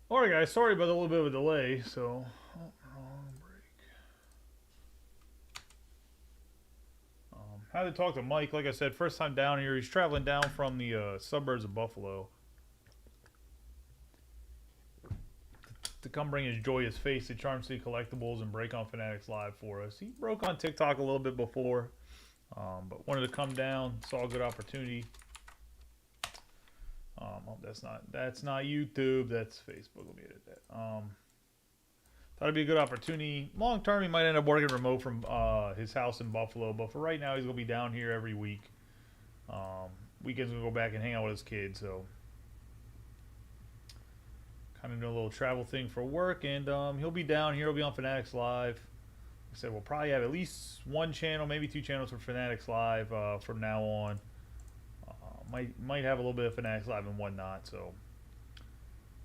Alright guys, sorry about a little bit of a delay, so wrong break. Had to talk to Mike, like I said, first time down here. He's traveling down from the suburbs of Buffalo to come bring his joyous face to Charm City Collectibles and break on Fanatics Live for us. He broke on TikTok a little bit before, but wanted to come down, saw a good opportunity. Oh, that's not YouTube, that's Facebook. Let me edit that. Thought it'd be a good opportunity. Long term, he might end up working remote from his house in Buffalo, but for right now, he's gonna be down here every week. Um, Weekends, we'll go back and hang out with his kids. So, kind of doing a little travel thing for work, and he'll be down here. He'll be on Fanatics Live. Like I said, we'll probably have at least one channel, maybe two channels for Fanatics Live from now on. Might have a little bit of Fanatics Live and whatnot. So,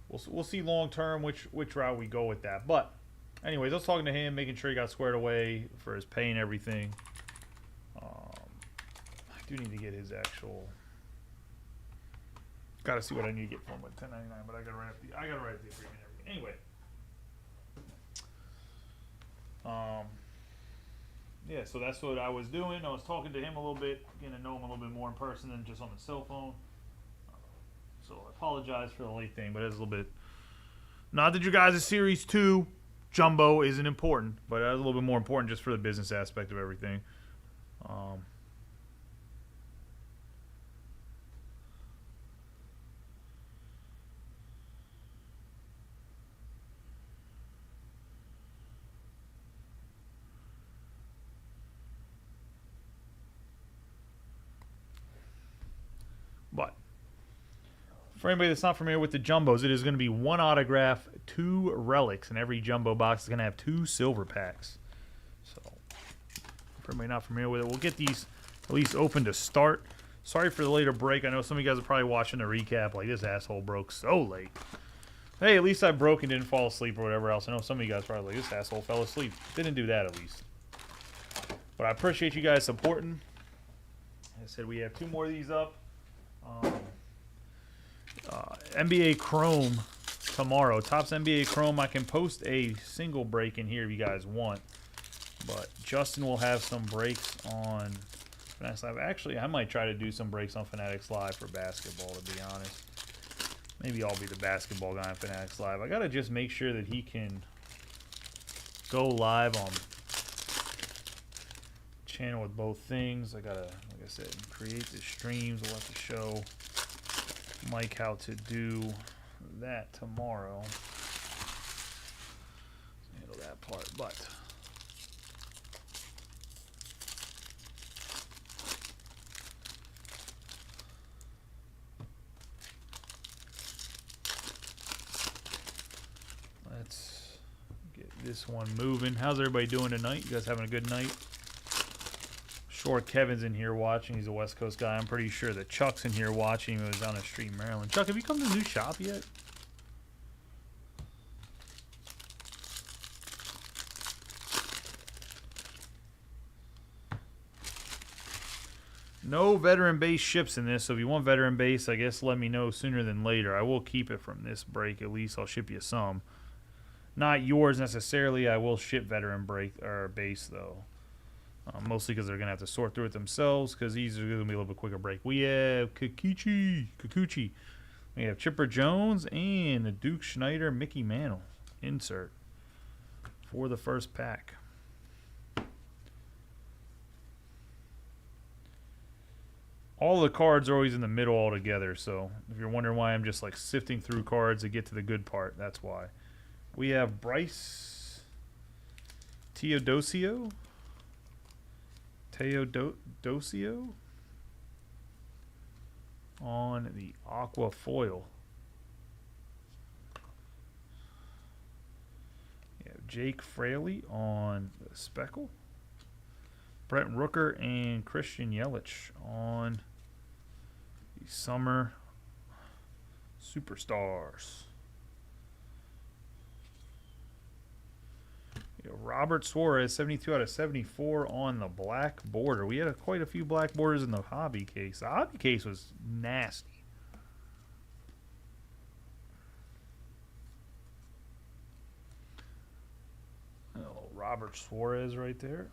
we'll see long term which route we go with that. But anyways, I was talking to him, making sure he got squared away for his pay and everything. I do need to get his actual. Got to see what I need to get for him with 1099, but I got to write up the agreement and everything. Anyway, yeah, so that's what I was doing. I was talking to him a little bit, getting to know him a little bit more in person than just on the cell phone. So I apologize for the late thing, but it's a little bit. Not that you guys' Series 2 Jumbo isn't important, but it's a little bit more important just for the business aspect of everything. Um, but for anybody that's not familiar with the Jumbos, it is going to be one autograph, two relics, and every Jumbo box is going to have two silver packs. So, for anybody not familiar with it, we'll get these at least open to start. Sorry for the later break. I know some of you guys are probably watching the recap like this asshole broke so late. Hey, at least I broke and didn't fall asleep or whatever else. I know some of you guys probably like, this asshole fell asleep. Didn't do that at least. But I appreciate you guys supporting. Like I said, we have two more of these up. NBA Chrome tomorrow. Topps NBA Chrome. I can post a single break in here if you guys want. But Justin will have some breaks on Fanatics Live. Actually, I might try to do some breaks on Fanatics Live for basketball, to be honest. Maybe I'll be the basketball guy on Fanatics Live. I got to just make sure that he can go live on channel with both things. I got to, like I said, create the streams. We'll have to show Mike how to do that tomorrow. Handle that part, but let's get this one moving. How's everybody doing tonight? You guys having a good night? Sure, Kevin's in here watching. He's a West Coast guy. I'm pretty sure that Chuck's in here watching. He was down the street in Maryland. Chuck, have you come to the new shop yet? No veteran base ships in this, so if you want veteran base, I guess let me know sooner than later. I will keep it from this break. At least I'll ship you some. Not yours necessarily. I will ship veteran break or base though. Mostly because they're going to have to sort through it themselves because these are going to be a little bit quicker break. We have Kikuchi. We have Chipper Jones and the Duke Schneider Mickey Mantle insert for the first pack. All the cards are always in the middle altogether, so if you're wondering why I'm just like sifting through cards to get to the good part, that's why. We have Bryce Teodosio on the aqua foil. You have Jake Fraley on the speckle. Brent Rooker and Christian Yelich on the summer superstars. Robert Suarez, 72 out of 74 on the black border. We had quite a few black borders in the hobby case. The hobby case was nasty. Robert Suarez right there.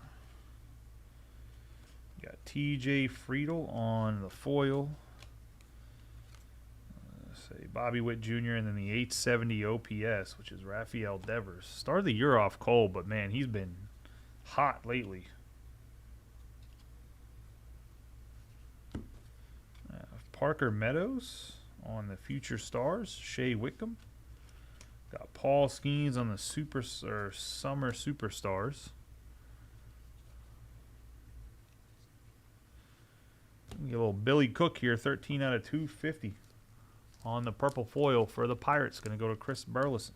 Got TJ Friedel on the foil. Let's say Bobby Witt Jr. and then the 870 OPS, which is Rafael Devers. Started the year off cold, but man, he's been hot lately. Parker Meadows on the Future Stars. Shea Whitcomb. Got Paul Skeens on the Summer Superstars. Get a little Billy Cook here, 13 out of 250 on the purple foil for the Pirates. Going to go to Chris Burleson.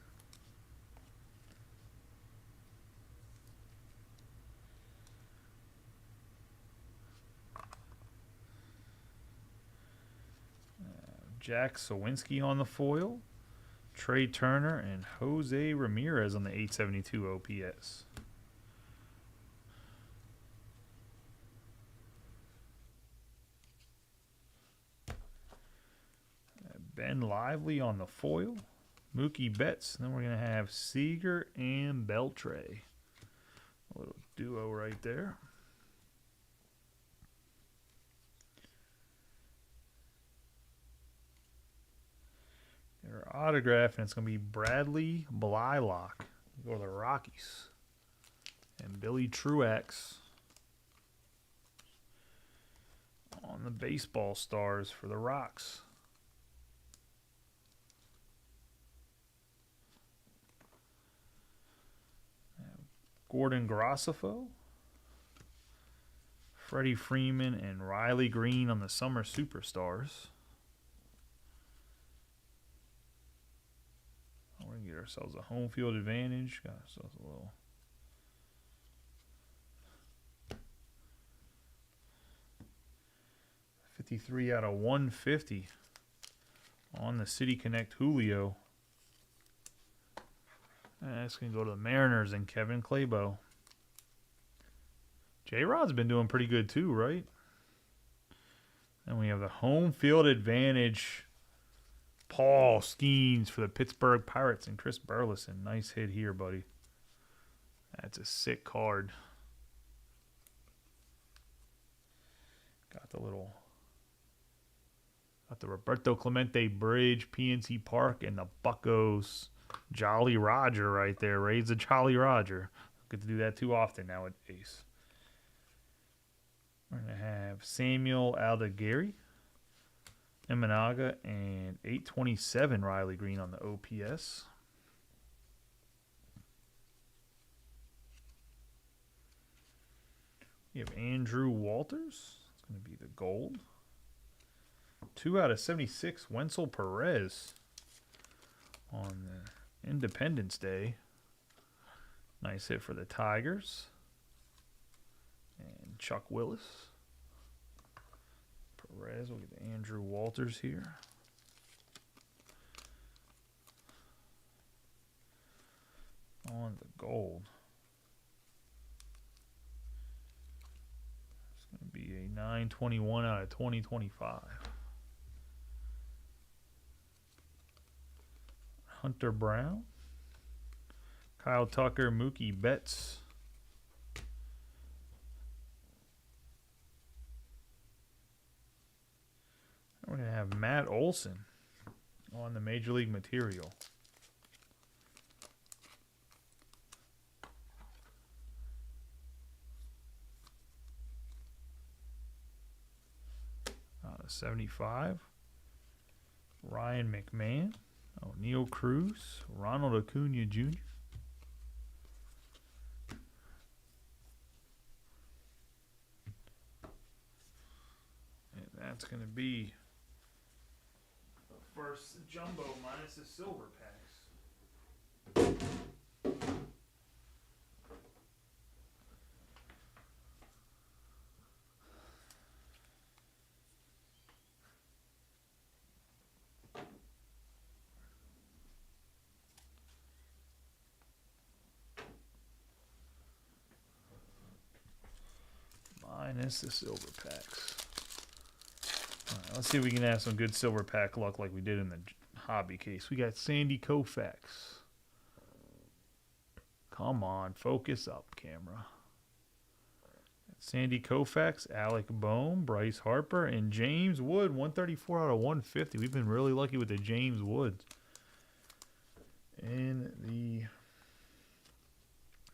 Jack Sawinski on the foil. Trey Turner and Jose Ramirez on the 872 OPS. Ben Lively on the foil. Mookie Betts. And then we're going to have Seager and Beltre. A little duo right there. Their autograph, and it's going to be Bradley Blylock. Go to the Rockies. And Billy Truax on the baseball stars for the Rocks. Gordon Graceffo, Freddie Freeman, and Riley Green on the Summer Superstars. We're going to get ourselves a home field advantage. Got ourselves a little. $53 out of 150 on the City Connect Julio. That's going to go to the Mariners and Kevin Claybo. J-Rod's been doing pretty good too, right? And we have the home field advantage. Paul Skeens for the Pittsburgh Pirates and Chris Burleson. Nice hit here, buddy. That's a sick card. Got the Roberto Clemente Bridge, PNC Park, and the Buccos Jolly Roger right there. Raise the Jolly Roger. Don't get to do that too often nowadays. We're going to have Samuel Aldagari, Imanaga, and 827 Riley Green on the OPS. We have Andrew Walters. It's going to be the gold. 2 out of 76 Wenzel Perez on the Independence Day. Nice hit for the Tigers. And Chuck Willis. Perez, we'll get Andrew Walters here. On the gold. It's going to be a 921 out of 2025. Hunter Brown. Kyle Tucker, Mookie Betts. We're going to have Matt Olson on the Major League material. Out of 75. Ryan McMahon. Neil Cruz. Ronald Acuna Jr. And that's going to be first jumbo minus the silver packs. Minus the silver packs. All right, let's see if we can have some good silver pack luck like we did in the hobby case. We got Sandy Koufax. Come on, focus up. camera. Sandy Koufax, Alec Bohm, Bryce Harper, and James Wood. 134 out of 150. We've been really lucky with the James Woods. And the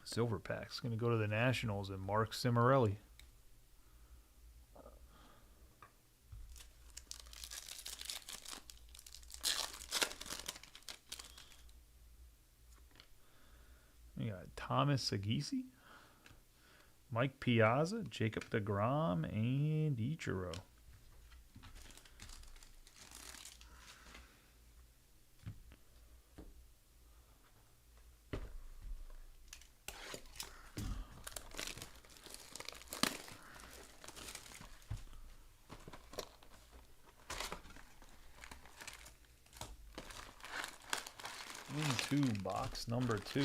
silver pack's going to go to the Nationals and Mark Cimarelli. We got Thomas Sagisi, Mike Piazza, Jacob deGrom, and Ichiro. Into box number 2.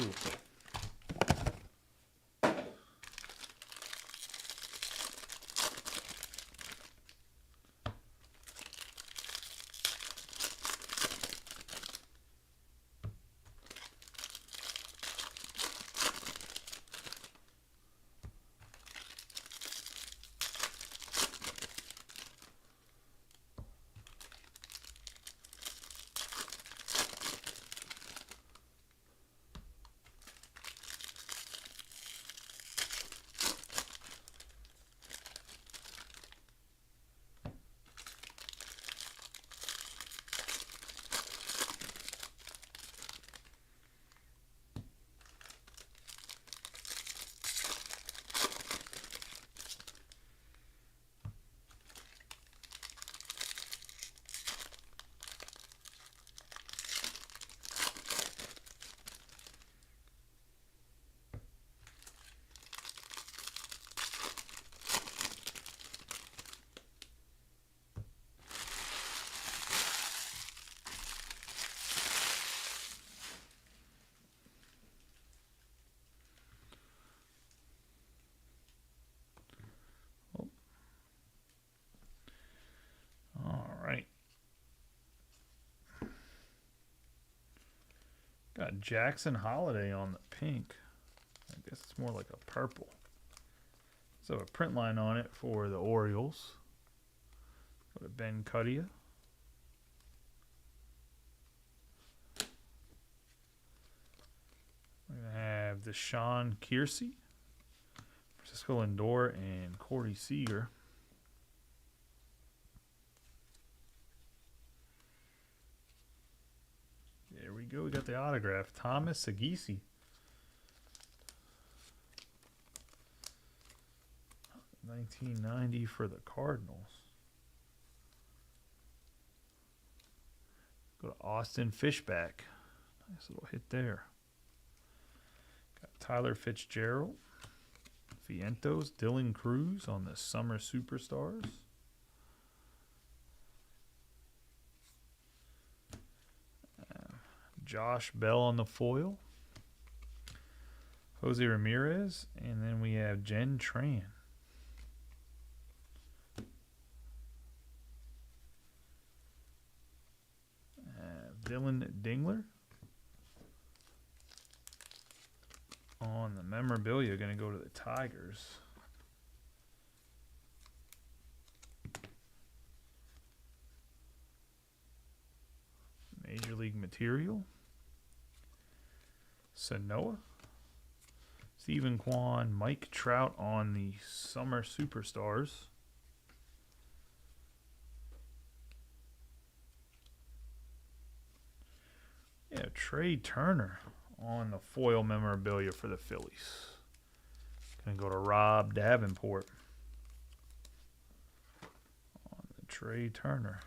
Got Jackson Holiday on the pink. I guess it's more like a purple. So a print line on it for the Orioles. Go to Ben Cudia. We're going to have Deshaun Kiersey, Francisco Lindor, and Corey Seager. There we go. We got the autograph. Thomas Sagisi. $19.90 for the Cardinals. Go to Austin Fishback. Nice little hit there. Got Tyler Fitzgerald. Vientos. Dylan Cruz on the Summer Superstars. Josh Bell on the foil. Jose Ramirez. And then we have Jen Tran. Dylan Dingler. On the memorabilia, going to go to the Tigers. Major League Material. Sanoa. Stephen Kwan, Mike Trout on the Summer Superstars. Yeah, Trey Turner on the foil memorabilia for the Phillies. Gonna go to Rob Davenport on the Trey Turner.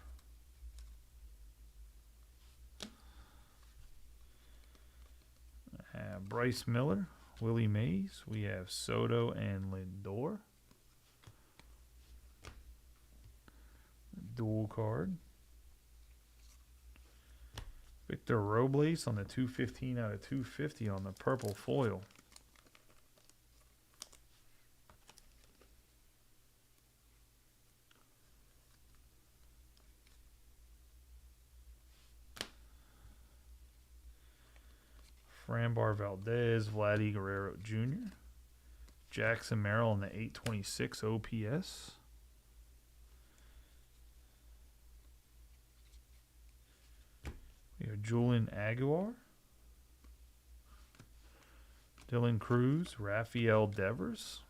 I have Bryce Miller, Willie Mays. We have Soto and Lindor. Dual card. Victor Robles on the 215 out of 250 on the purple foil. Framber Valdez, Vladdy Guerrero Jr. Jackson Merrill in the 826 OPS. We have Julian Aguilar, Dylan Cruz, Rafael Devers.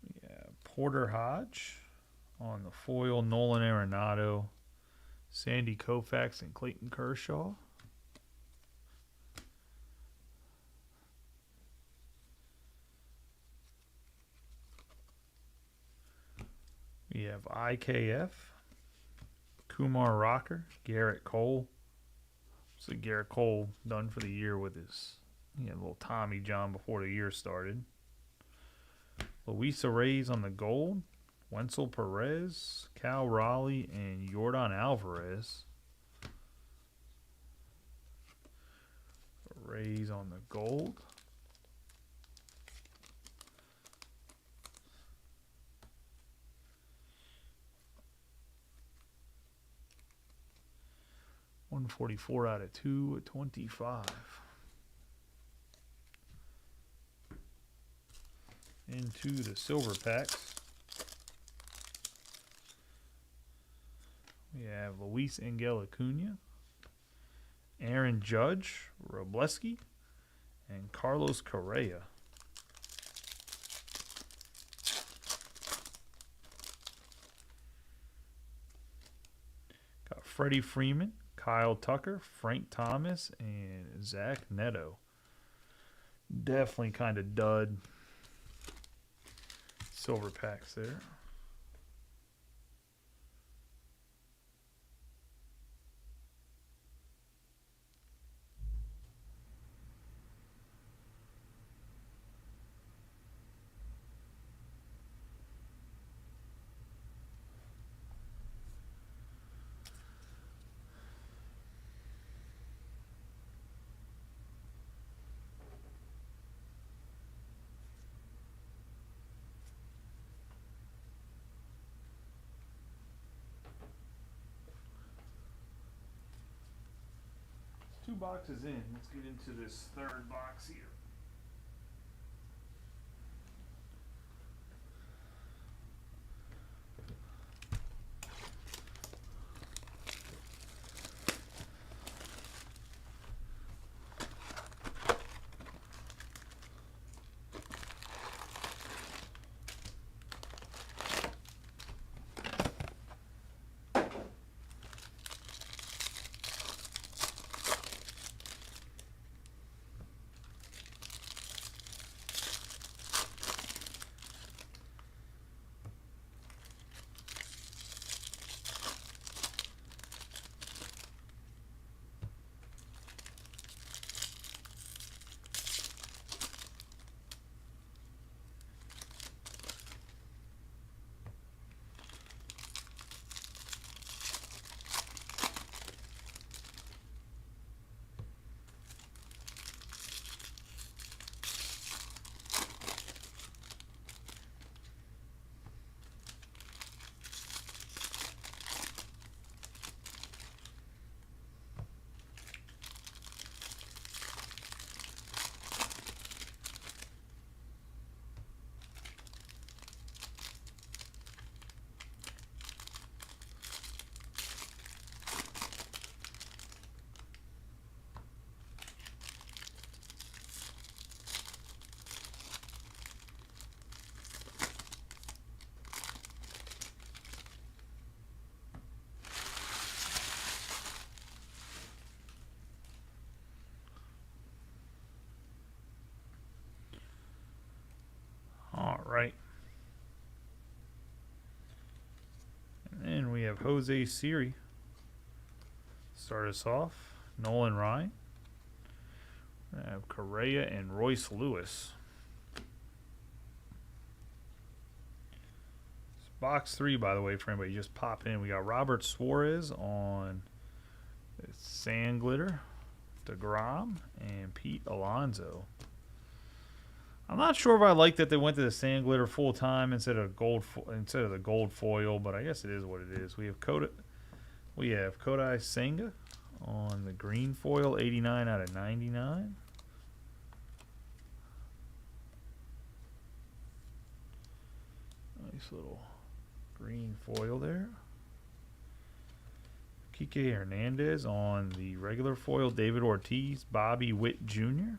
We have Porter Hodge on the foil, Nolan Arenado, Sandy Koufax, and Clayton Kershaw. We have IKF, Kumar Rocker, Garrett Cole. So Garrett Cole done for the year with his little Tommy John before the year started. Luis Reyes on the gold, Wenzel Perez, Cal Raleigh, and Jordan Alvarez. Reyes on the gold. $144 out of 225. Into the silver packs. We have Luis Angel Acuna, Aaron Judge, Robleski, and Carlos Correa. Got Freddie Freeman, Kyle Tucker, Frank Thomas, and Zach Neto. Definitely kind of dud silver packs there. Two boxes in. Let's get into this third box here. All right. And then we have Jose Siri. Start us off. Nolan Ryan. We have Correa and Royce Lewis. It's box 3, by the way, for anybody just popping in. We got Robert Suarez on Sand Glitter, DeGrom, and Pete Alonso. I'm not sure if I like that they went to the Sand Glitter full time instead of the gold foil, but I guess it is what it is. We have Kodai Senga On the green foil, 89 out of 99. Nice little green foil there. Kike Hernandez on the regular foil. David Ortiz, Bobby Witt Jr.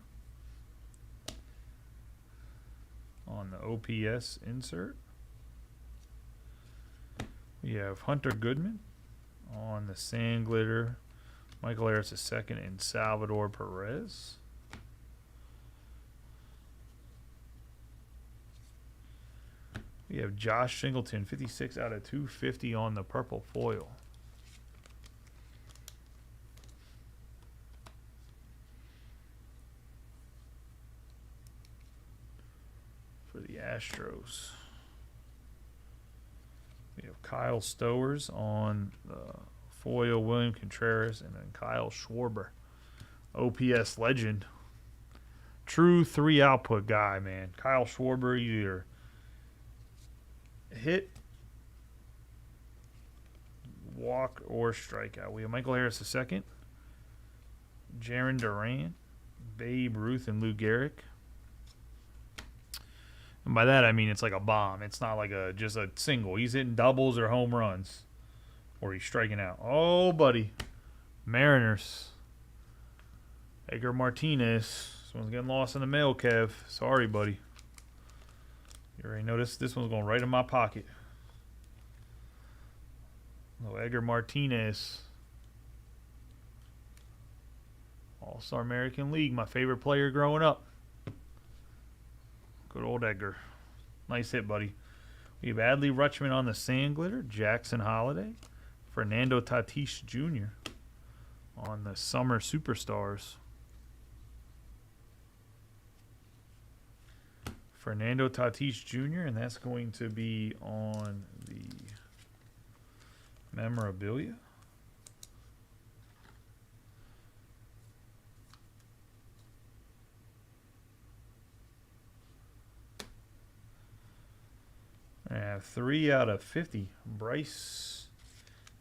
on the OPS insert. We have Hunter Goodman on the sand glitter. Michael Harris II and Salvador Perez. We have Josh Singleton, 56 out of 250 on the purple foil. For the Astros. We have Kyle Stowers on the foil, William Contreras, and then Kyle Schwarber. OPS legend. True 3 output guy, man. Kyle Schwarber either hit, walk, or strikeout. We have Michael Harris II, Jarren Duran, Babe Ruth, and Lou Gehrig. And by that I mean it's like a bomb. It's not like just a single. He's hitting doubles or home runs, or he's striking out. Oh, buddy, Mariners. Edgar Martinez. This one's getting lost in the mail, Kev. Sorry, buddy. You already noticed this one's going right in my pocket. Oh, Edgar Martinez. All-Star American League. My favorite player growing up. Good old Edgar. Nice hit, buddy. We have Adley Rutschman on the sand glitter. Jackson Holiday. Fernando Tatis Jr. on the Summer Superstars. Fernando Tatis Jr., and that's going to be on the memorabilia. I have 3 out of 50. Bryce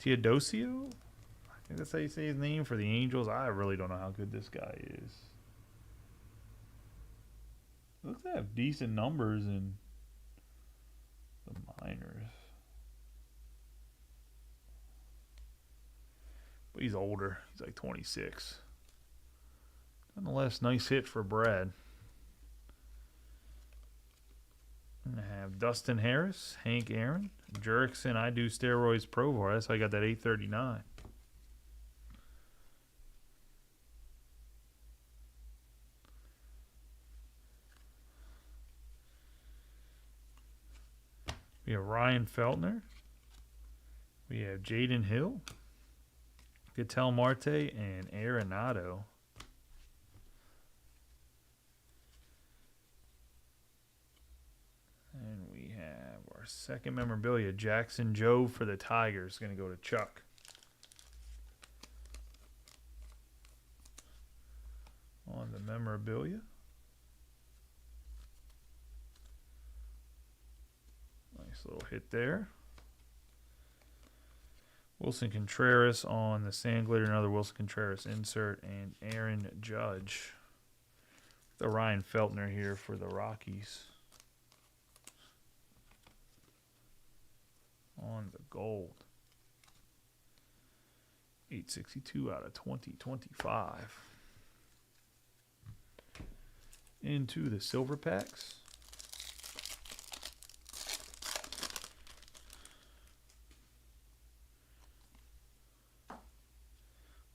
Teodosio. I think that's how you say his name for the Angels. I really don't know how good this guy is. Looks to have decent numbers in the minors. But he's older. He's like 26. Nonetheless, nice hit for Brad. I have Dustin Harris, Hank Aaron, Jurickson, I Do Steroids Provar. That's how I got that 839. We have Ryan Feltner. We have Jaden Hill, Ketel Marte, and Arenado. And we have our second memorabilia, Jackson Joe for the Tigers. Going to go to Chuck. On the memorabilia. Nice little hit there. Wilson Contreras on the sand glitter, another Wilson Contreras insert, and Aaron Judge. The Ryan Feltner here for the Rockies. On the gold. 862 out of 2025. Into the silver packs.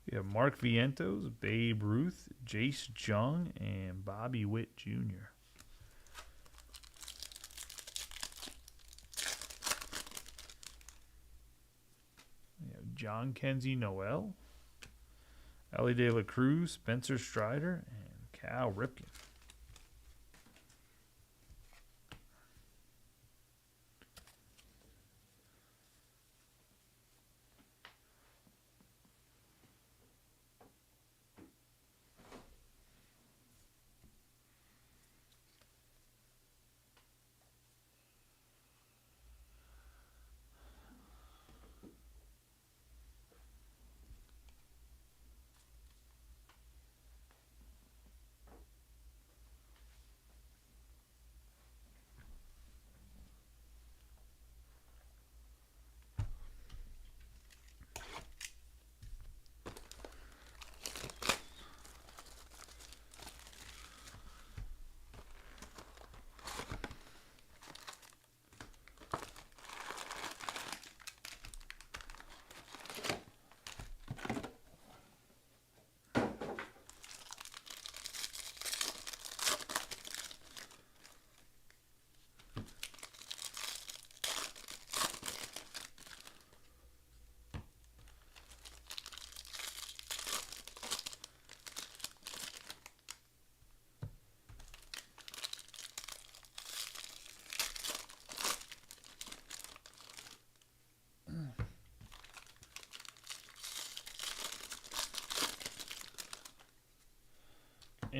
We have Mark Vientos, Babe Ruth, Jace Jung, and Bobby Witt Jr. We have John Kenzie Noel, Ellie De La Cruz, Spencer Strider, and Cal Ripken.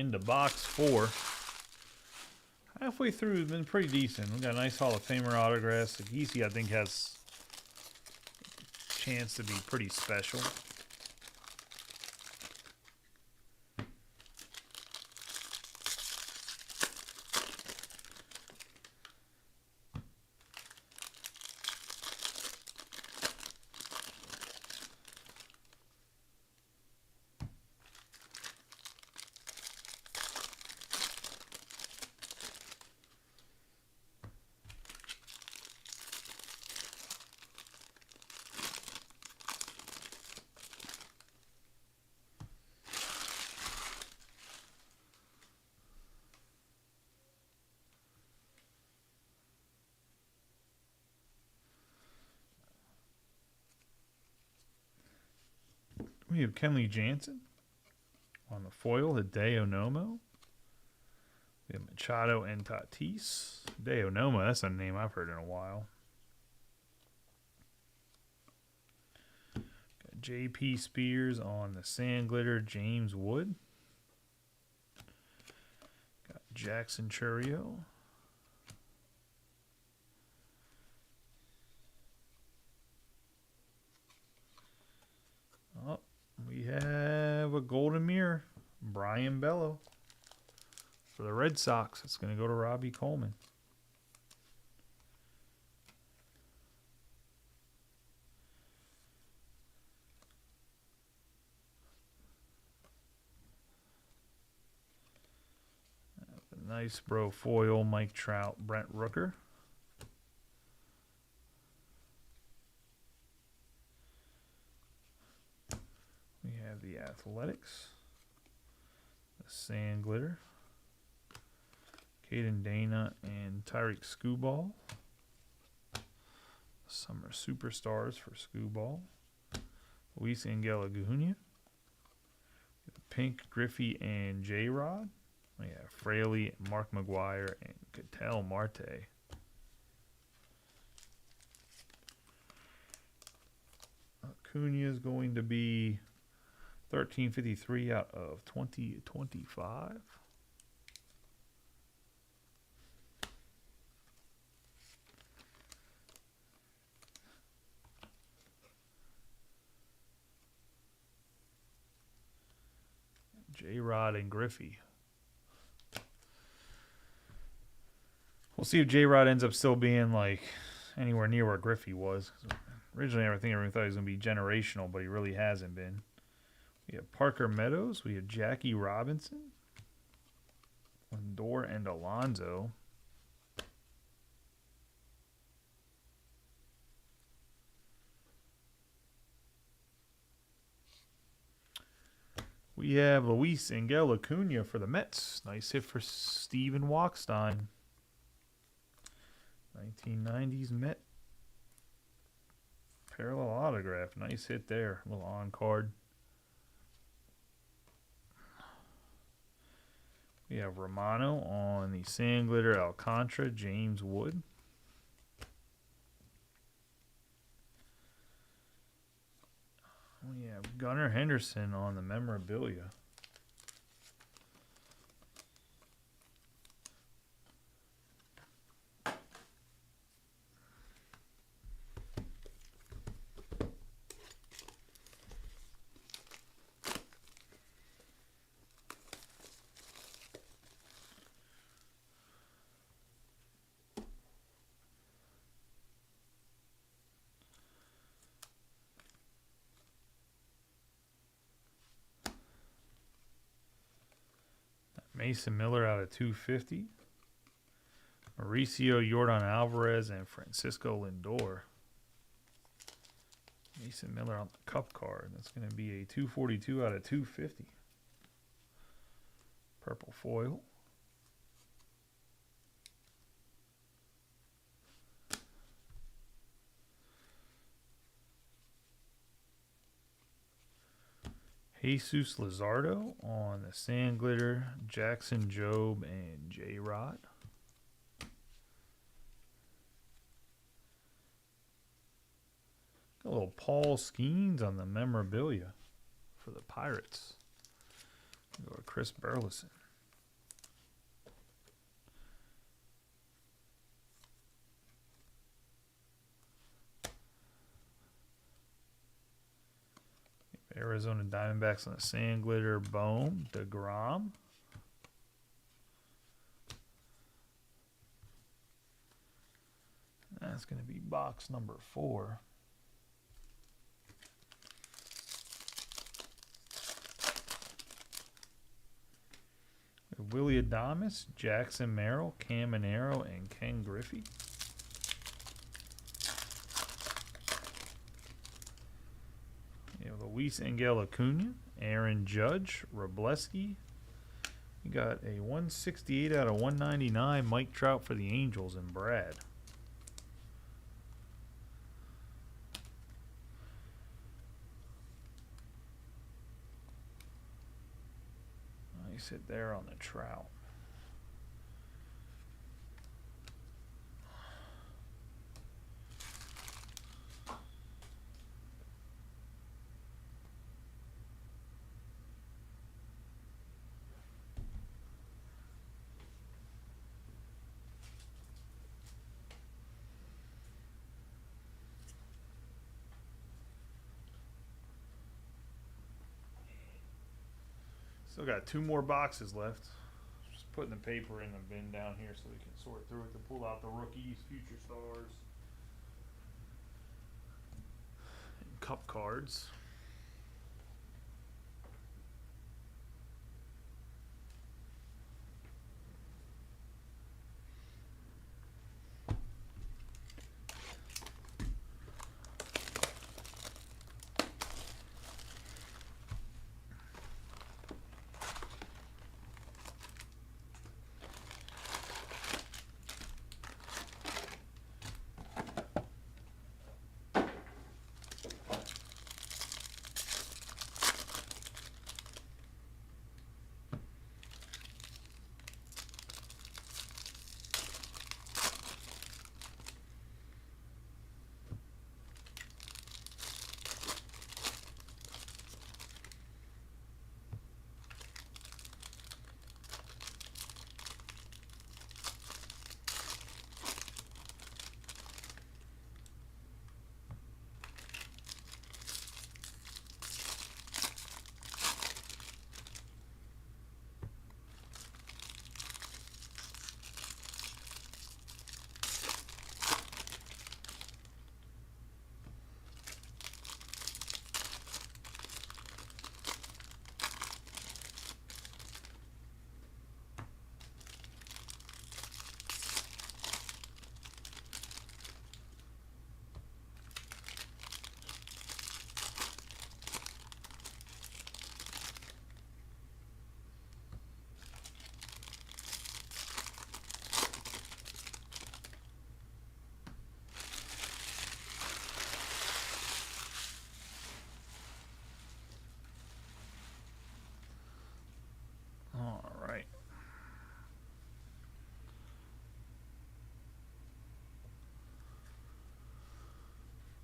into box 4. Halfway through, it's been pretty decent. We got a nice Hall of Famer autographs. The Geesey, I think, has a chance to be pretty special. We have Kenley Jansen on the foil, Hideo Nomo. We have Machado and Tatis. Hideo Nomo, that's a name I've heard in a while. Got J.P. Spears on the Sand Glitter, James Wood. Got Jackson Chourio. Oh, we have a golden mirror, Brian Bello. For the Red Sox, it's going to go to Robbie Coleman. Nice bro foil, Mike Trout, Brent Rooker. We have the Athletics, the Sand Glitter, Caden Dana and Tyreek Skubal. Summer Superstars for Skubal. Luis Angel Acuña. Pink, Griffey, and J-Rod. We have Fraley, Mark McGuire, and Ketel Marte. Acuña is going to be 1353 out of 2025. J-Rod and Griffey. We'll see if J-Rod ends up still being like anywhere near where Griffey was. Originally, everyone thought he was going to be generational, but he really hasn't been. We have Parker Meadows. We have Jackie Robinson. Lindor and Alonso. We have Luis Angel Acuña for the Mets. Nice hit for Steven Walkstein. 1990s Met. Parallel autograph. Nice hit there. A little on card. We have Romano on the Sand Glitter, Alcantara, James Wood. We have Gunnar Henderson on the memorabilia. Mason Miller out of 250. Mauricio Yordan Alvarez and Francisco Lindor. Mason Miller on the cup card. That's going to be a 242 out of 250. Purple foil. Jesus Luzardo on the Sand Glitter, Jackson Jobe, and J-Rod. Got a little Paul Skeens on the memorabilia for the Pirates. Go to Chris Burleson. Arizona Diamondbacks on the sand glitter. Boom. DeGrom. That's going to be box number 4. Willie Adames, Jackson Merrill, Cam Minero, and Ken Griffey. Luis Angel Acuna, Aaron Judge, Robleski. We got a 168 out of 199, Mike Trout for the Angels, and Brad. Nice hit there on the Trout. Still got 2 more boxes left. Just putting the paper in the bin down here so we can sort through it to pull out the rookies, future stars, and cup cards.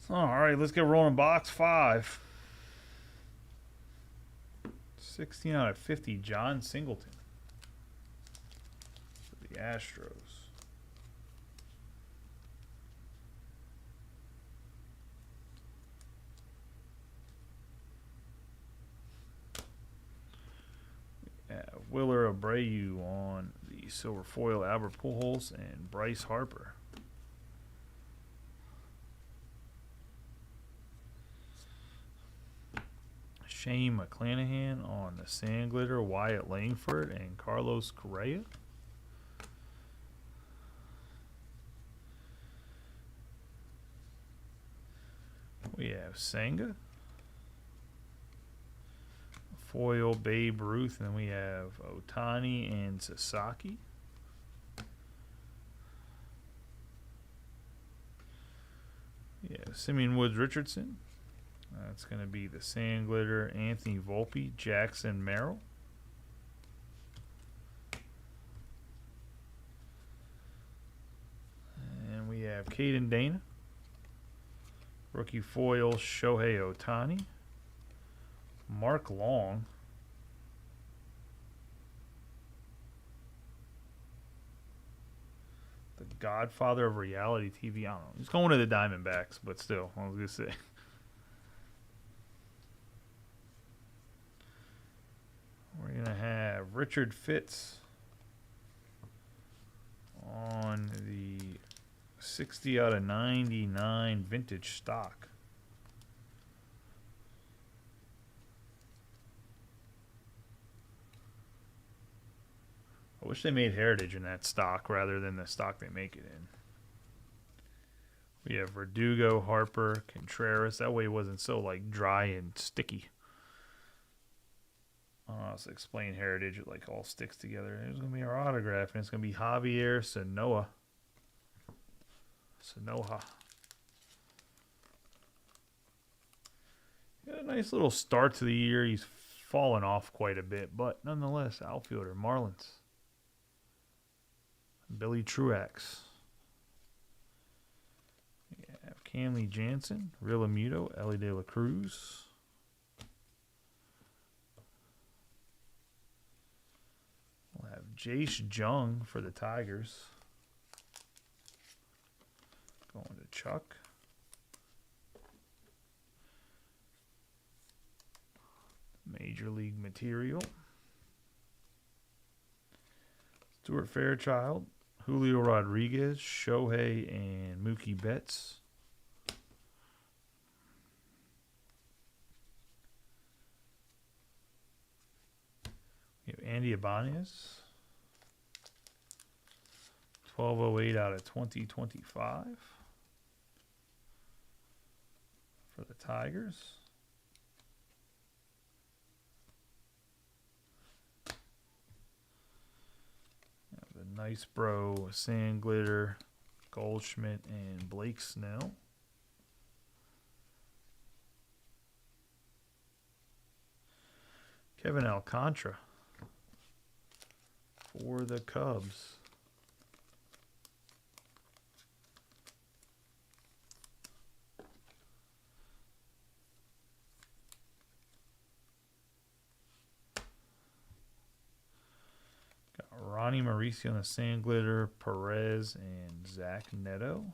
All right, let's get rolling. Box 5. 16 out of 50, John Singleton for the Astros. Willer Abreu on the silver foil, Albert Pujols, and Bryce Harper. Shane McClanahan on the sand glitter, Wyatt Langford, and Carlos Correa. We have Senga, foil Babe Ruth, and then we have Ohtani and Sasaki. Yeah, Simeon Woods Richardson. That's going to be the sand glitter, Anthony Volpe, Jackson Merrill. And we have Caden Dana. Rookie foil, Shohei Ohtani. Mark Long. The godfather of reality TV. I don't know. He's going to the Diamondbacks, but still, I was going to say. Richard Fitz on the 60 out of 99 vintage stock. I wish they made Heritage in that stock rather than the stock they make it in. We have Verdugo, Harper, Contreras. That way it wasn't so like dry and sticky. I don't know how to explain Heritage. It like all sticks together. It's going to be our autograph, and it's going to be Javier Sanoa. Sanoja. Got a nice little start to the year. He's fallen off quite a bit, but nonetheless, outfielder, Marlins. Billy Truax. We have Kenley Jansen, Realmuto, Ellie De La Cruz. We'll have Jace Jung for the Tigers. Going to Chuck. Major League Material. Stuart Fairchild, Julio Rodriguez, Shohei, and Mookie Betts. We have Andy Ibanez. 1208 out of 2025 for the Tigers. The Nice Bro, Sand Glitter, Goldschmidt, and Blake Snell. Kevin Alcantara for the Cubs. Ronnie Mauricio on the Sand Glitter, Perez, and Zach Neto.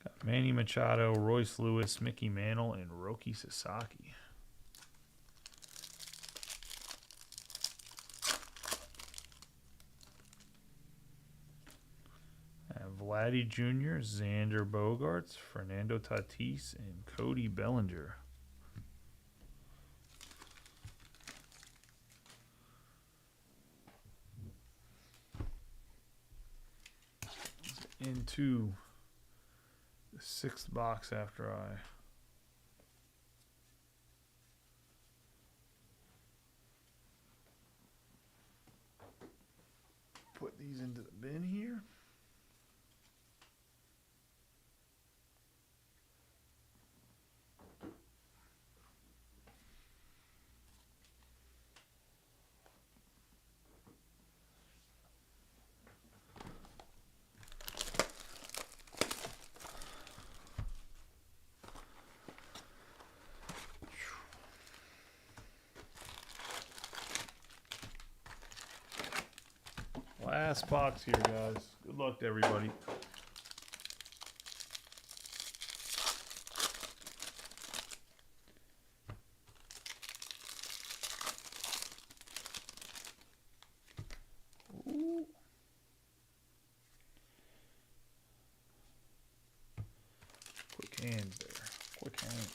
Got Manny Machado, Royce Lewis, Mickey Mantle, and Roki Sasaki. Vladdy Jr., Xander Bogaerts, Fernando Tatis, and Cody Bellinger. Into the sixth box after I put these into the bin here. Last box here, guys. Good luck to everybody. Ooh. Quick hands there. Quick hands.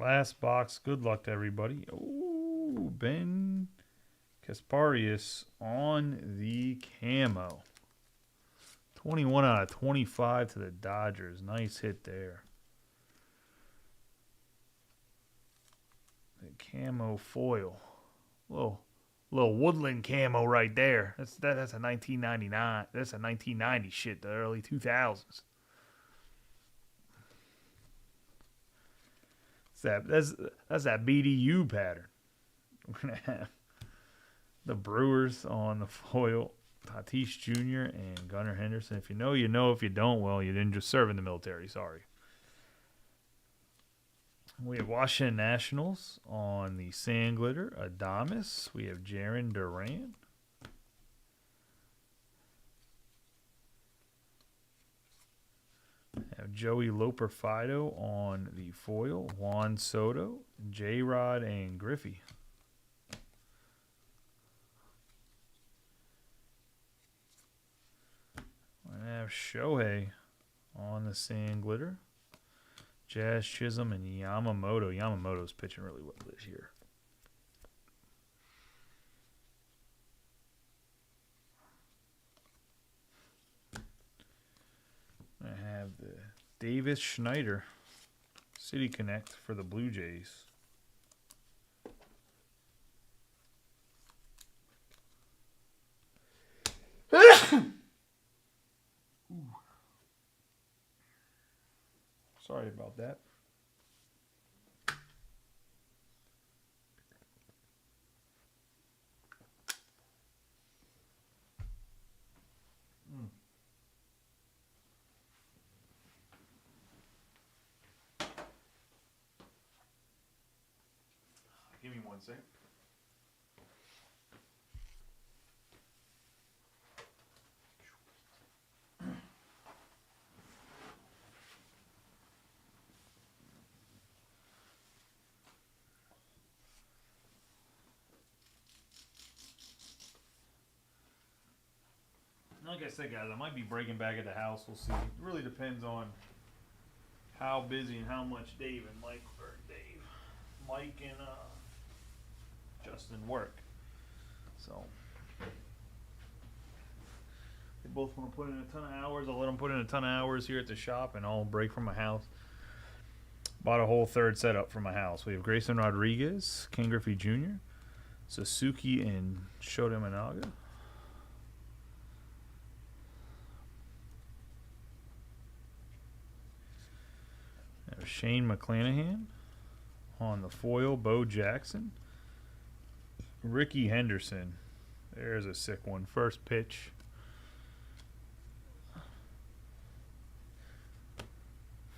Last box. Good luck to everybody. Oh, Ben Kasparius on the camo. 21 out of 25 to the Dodgers. Nice hit there. The camo foil. Little woodland camo right there. That's a 1999. That's a 1990 shit. The early 2000s. That's that BDU pattern. We're gonna have the Brewers on the foil. Tatis Jr. and Gunnar Henderson. If you know, you know. If you don't, well, you didn't just serve in the military. Sorry. We have Washington Nationals on the Sand Glitter. Adames. We have Jarren Duran. We have Joey Loperfido on the foil. Juan Soto, J-Rod, and Griffey. I have Shohei on the Sand Glitter. Jazz Chisholm and Yamamoto. Yamamoto's pitching really well this year. I have the Davis Schneider City Connect for the Blue Jays. Sorry about that. Give me 1 second. Like I said, guys, I might be breaking back at the house. We'll see. It really depends on how busy and how much Mike and Justin work. So they both want to put in a ton of hours. I'll let them put in a ton of hours here at the shop, and I'll break from my house. Bought a whole third setup from my house. We have Grayson Rodriguez, Ken Griffey Jr., Suzuki, and Shota Managa. Shane McClanahan on the foil. Bo Jackson. Ricky Henderson. There's a sick one. First pitch.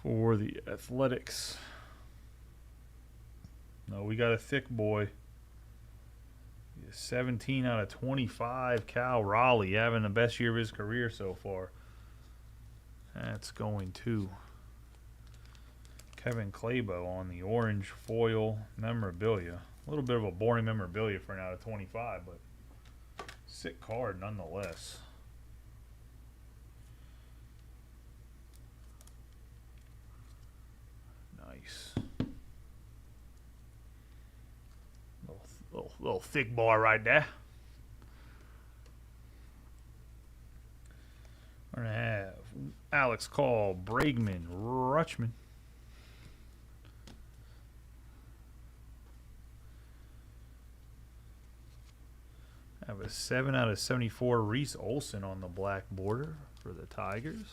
For the Athletics. No, we got a thick boy. 17 out of 25. Cal Raleigh having the best year of his career so far. That's going to Kevin Clabo on the orange foil memorabilia. A little bit of a boring memorabilia for an out of 25, but sick card nonetheless. Nice. Little thick boy right there. We're going to have Alex Call, Bregman, Rutschman. I have a 7 out of 74 Reese Olson on the black border for the Tigers.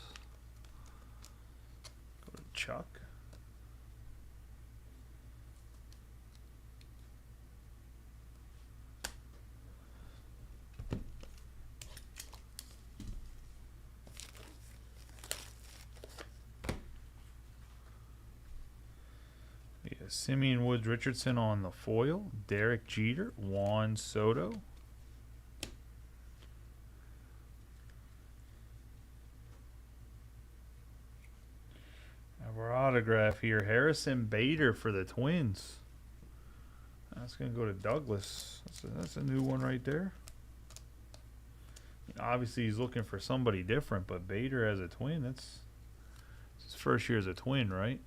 Go to Chuck. Yeah, Simeon Woods Richardson on the foil. Derek Jeter, Juan Soto. Our autograph here, Harrison Bader for the Twins. That's going to go to Douglas. That's a new one right there. Obviously, he's looking for somebody different, but Bader as a Twin, that's his first year as a Twin, right?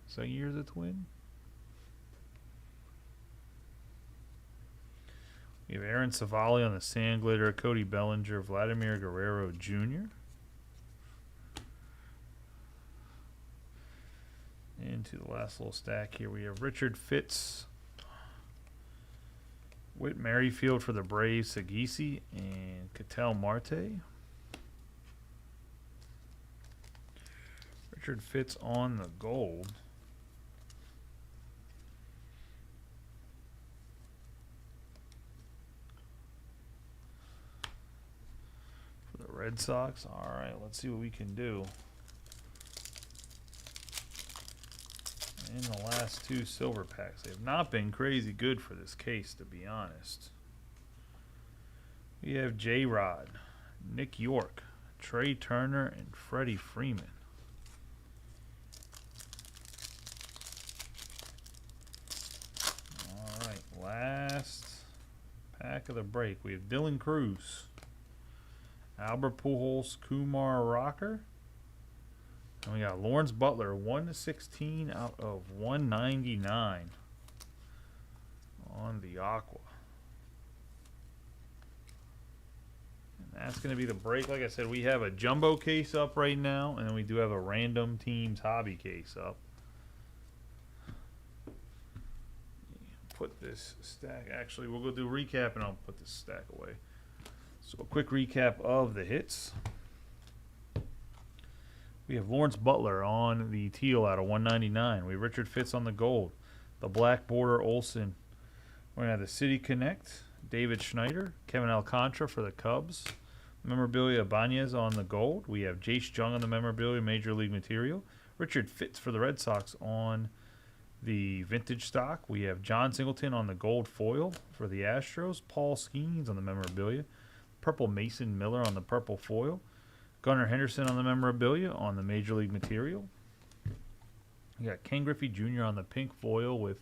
Second year as a Twin? We have Aaron Savali on the Sand Glitter, Cody Bellinger, Vladimir Guerrero Jr. Into the last little stack here, we have Richard Fitz, Whit Merrifield for the Braves, Sagisi, and Ketel Marte. Richard Fitz on the gold. For the Red Sox. All right, let's see what we can do. In the last two silver packs, they have not been crazy good for this case, to be honest. We have J-Rod, Nick York, Trey Turner, and Freddie Freeman. All right, last pack of the break. We have Dylan Cruz, Albert Pujols, Kumar Rocker. And we got Lawrence Butler, 1/16 out of 199 on the Aqua. And that's going to be the break. Like I said, we have a jumbo case up right now, and then we do have a random teams hobby case up. Put this stack. Actually, we'll go do a recap, and I'll put this stack away. So a quick recap of the hits. We have Lawrence Butler on the teal out of 199. We have Richard Fitz on the gold. The black border Olsen. We're going to have the City Connect. David Schneider. Kevin Alcantara for the Cubs. Memorabilia Ibanez on the gold. We have Jace Jung on the memorabilia Major League material. Richard Fitz for the Red Sox on the vintage stock. We have John Singleton on the gold foil for the Astros. Paul Skeens on the memorabilia. Purple Mason Miller on the purple foil. Gunnar Henderson on the memorabilia on the Major League material. We got Ken Griffey Jr. on the pink foil with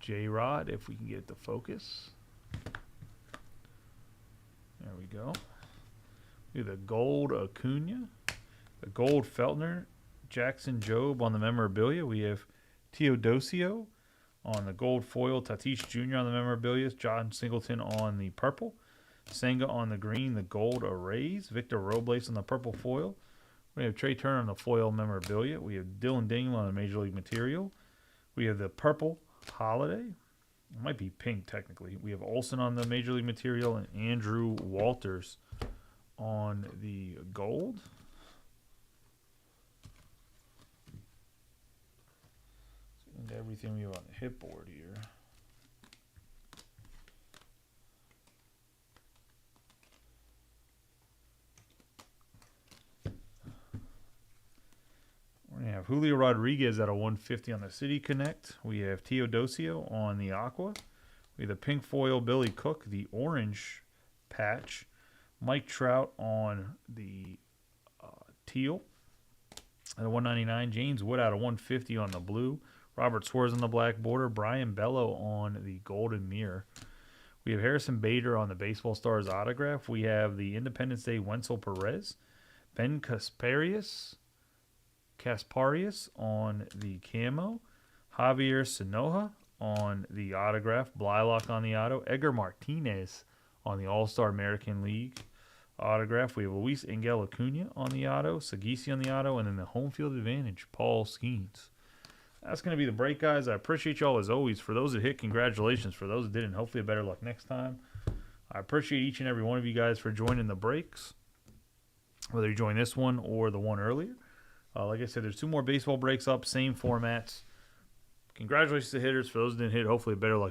J-Rod, if we can get it to focus. There we go. We have the gold Acuna, the gold Feltner, Jackson Jobe on the memorabilia. We have Teodosio on the gold foil, Tatis Jr. on the memorabilia, John Singleton on the purple. Senga on the green, the gold arrays. Victor Robles on the purple foil. We have Trey Turner on the foil memorabilia. We have Dylan Dingle on the Major League material. We have the purple holiday. It might be pink technically. We have Olsen on the Major League material and Andrew Walters on the gold. And everything we have on the hit board here. We have Julio Rodriguez at a 150 on the City Connect. We have Teodosio on the Aqua. We have the pink foil Billy Cook, the orange patch. Mike Trout on the teal at a 199. James Wood out of 150 on the blue. Robert Suarez on the black border. Brian Bello on the golden mirror. We have Harrison Bader on the Baseball Stars autograph. We have the Independence Day Wenzel Perez. Ben Kasparius on the camo. Javier Sanoja on the autograph. Blylock on the auto. Edgar Martinez on the All-Star American League autograph. We have Luis Angel Acuna on the auto. Sagisi on the auto. And then the home field advantage, Paul Skeens. That's going to be the break, guys. I appreciate y'all as always. For those that hit, congratulations. For those that didn't, hopefully better luck next time. I appreciate each and every one of you guys for joining the breaks, whether you join this one or the one earlier. Like I said, there's 2 more baseball breaks up, same formats. Congratulations to hitters. For those that didn't hit, hopefully better luck next time.